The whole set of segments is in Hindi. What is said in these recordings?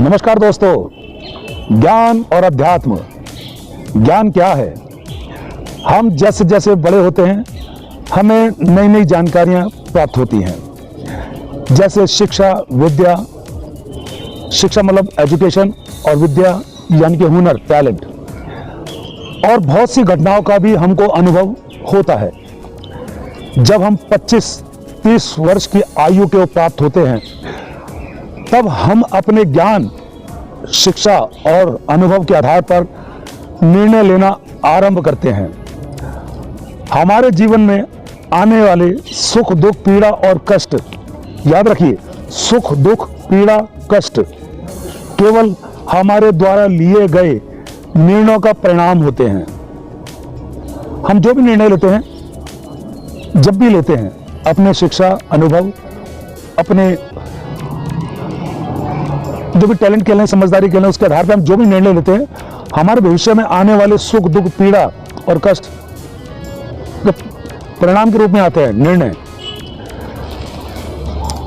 नमस्कार दोस्तों, ज्ञान और अध्यात्म। ज्ञान क्या है? हम जैसे जैसे बड़े होते हैं हमें नई नई जानकारियां प्राप्त होती हैं। जैसे शिक्षा, विद्या, शिक्षा मतलब एजुकेशन, और विद्या यानी कि हुनर, टैलेंट, और बहुत सी घटनाओं का भी हमको अनुभव होता है। जब हम 25-30 वर्ष की आयु के प्राप्त होते हैं तब हम अपने ज्ञान, शिक्षा और अनुभव के आधार पर निर्णय लेना आरंभ करते हैं। हमारे जीवन में आने वाले सुख, दुख, पीड़ा और कष्ट, याद रखिए, सुख, दुख, पीड़ा, कष्ट केवल हमारे द्वारा लिए गए निर्णयों का परिणाम होते हैं। हम जो भी निर्णय लेते हैं, जब भी लेते हैं, अपने शिक्षा, अनुभव, अपने जो भी टैलेंट के लिए, समझदारी के लिए, उसके आधार पर हम जो भी निर्णय लेते हैं, हमारे भविष्य में आने वाले सुख, दुख, पीड़ा और कष्ट परिणाम के रूप में आते हैं, निर्णय।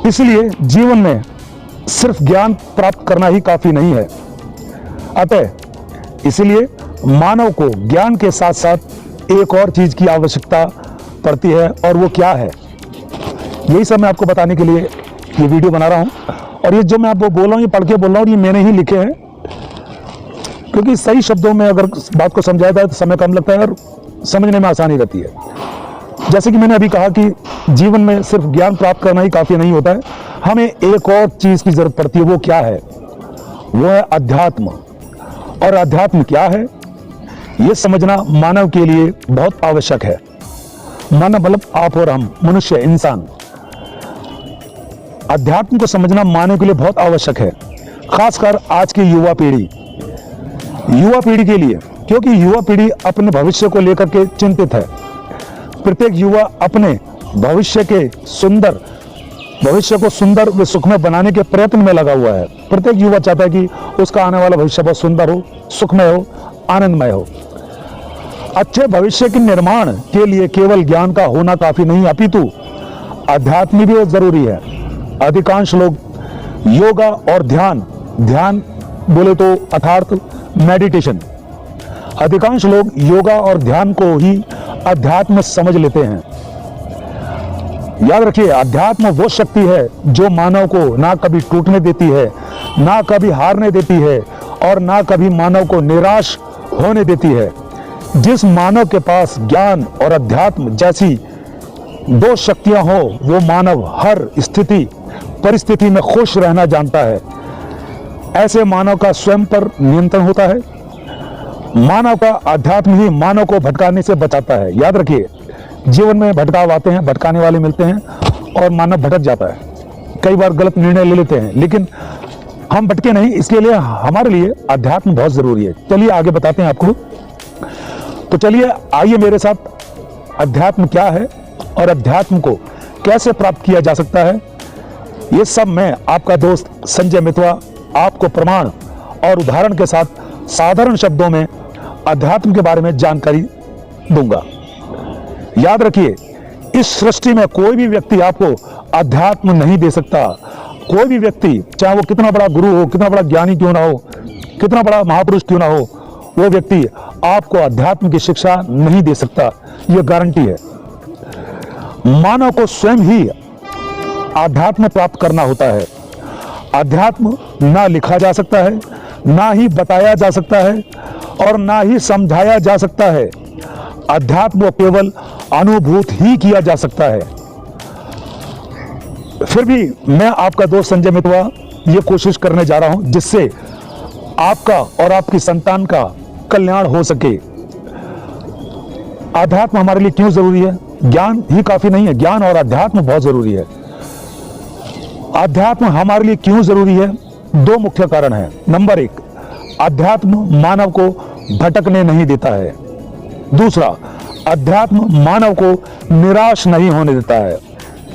इसलिए जीवन में सिर्फ ज्ञान प्राप्त करना ही काफी नहीं है। अतः इसलिए मानव को ज्ञान के साथ साथ एक और चीज की आवश्यकता पड़ती है, और वो क्या है, यही सब मैं आपको बताने के लिए ये वीडियो बना रहा हूं। और ये जो मैं आपको बोल रहा हूं, ये पढ़ के बोल रहा हूं, ये मैंने ही लिखे हैं, क्योंकि सही शब्दों में अगर बात को समझाया जाए तो समय कम लगता है और समझने में आसानी रहती है। जैसे कि मैंने अभी कहा कि जीवन में सिर्फ ज्ञान प्राप्त करना ही काफी नहीं होता है, हमें एक और चीज की जरूरत पड़ती है। वो क्या है? वो है अध्यात्म। और अध्यात्म क्या है, ये समझना मानव के लिए बहुत आवश्यक है। मानव मतलब आप और हम, मनुष्य, इंसान। अध्यात्म को समझना मानव के लिए बहुत आवश्यक है, खासकर आज की युवा पीढ़ी के लिए, क्योंकि युवा पीढ़ी अपने भविष्य को लेकर के चिंतित है। प्रत्येक युवा अपने भविष्य को सुंदर व सुखमय बनाने के प्रयत्न में लगा हुआ है। प्रत्येक युवा चाहता है कि उसका आने वाला भविष्य बहुत सुंदर हो, सुखमय हो, आनंदमय हो। अच्छे भविष्य के निर्माण के लिए केवल ज्ञान का होना काफी नहीं, अपितु अध्यात्म भी बहुत जरूरी है। अधिकांश लोग योगा और ध्यान बोले तो अर्थात मेडिटेशन, अधिकांश लोग योगा और ध्यान को ही अध्यात्म समझ लेते हैं। याद रखिए, अध्यात्म वो शक्ति है जो मानव को ना कभी टूटने देती है, ना कभी हारने देती है, और ना कभी मानव को निराश होने देती है। जिस मानव के पास ज्ञान और अध्यात्म जैसी दो शक्तियां हो, वो मानव हर स्थिति परिस्थिति में खुश रहना जानता है। ऐसे मानव का स्वयं पर नियंत्रण होता है। मानव का अध्यात्म ही मानव को भटकाने से बचाता है। याद रखिए, जीवन में भटकाव आते हैं, भटकाने वाले मिलते हैं, और मानव भटक जाता है। कई बार गलत निर्णय ले लेते हैं, लेकिन हम भटके नहीं। इसके लिए हमारे लिए अध्यात्म बहुत जरूरी है। चलिए आगे बताते हैं आपको। तो चलिए आइए मेरे साथ, अध्यात्म क्या है और अध्यात्म को कैसे प्राप्त किया जा सकता है, ये सब मैं आपका दोस्त संजय मितवा आपको प्रमाण और उदाहरण के साथ साधारण शब्दों में अध्यात्म के बारे में जानकारी दूंगा। याद रखिए, इस सृष्टि में कोई भी व्यक्ति आपको अध्यात्म नहीं दे सकता। कोई भी व्यक्ति, चाहे वो कितना बड़ा गुरु हो, कितना बड़ा ज्ञानी क्यों ना हो, कितना बड़ा महापुरुष क्यों ना हो, वो व्यक्ति आपको अध्यात्म की शिक्षा नहीं दे सकता। यह गारंटी है। मानव को स्वयं ही अध्यात्म प्राप्त करना होता है। अध्यात्म ना लिखा जा सकता है, ना ही बताया जा सकता है, और ना ही समझाया जा सकता है। अध्यात्म को केवल अनुभूत ही किया जा सकता है। फिर भी मैं आपका दोस्त संजय मितवा ये कोशिश करने जा रहा हूं जिससे आपका और आपकी संतान का कल्याण हो सके। अध्यात्म हमारे लिए क्यों जरूरी है? ज्ञान ही काफी नहीं है, ज्ञान और अध्यात्म बहुत जरूरी है। अध्यात्म हमारे लिए क्यों जरूरी है? दो मुख्य कारण हैं। नंबर एक, अध्यात्म मानव को भटकने नहीं देता है। दूसरा, अध्यात्म मानव को निराश नहीं होने देता है।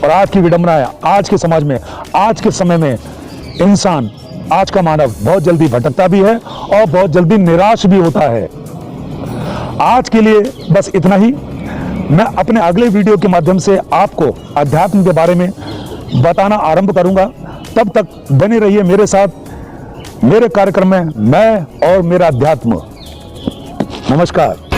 और आज की विडंबना है, आज के समाज में, आज के समय में इंसान, आज का मानव बहुत जल्दी भटकता भी है और बहुत जल्दी निराश भी होता है। आज के लिए बस इतना ही। मैं अपने अगले वीडियो के माध्यम से आपको अध्यात्म के बारे में बताना आरंभ करूंगा। तब तक बने रहिए मेरे साथ मेरे कार्यक्रम में मैं और मेरा अध्यात्म। नमस्कार।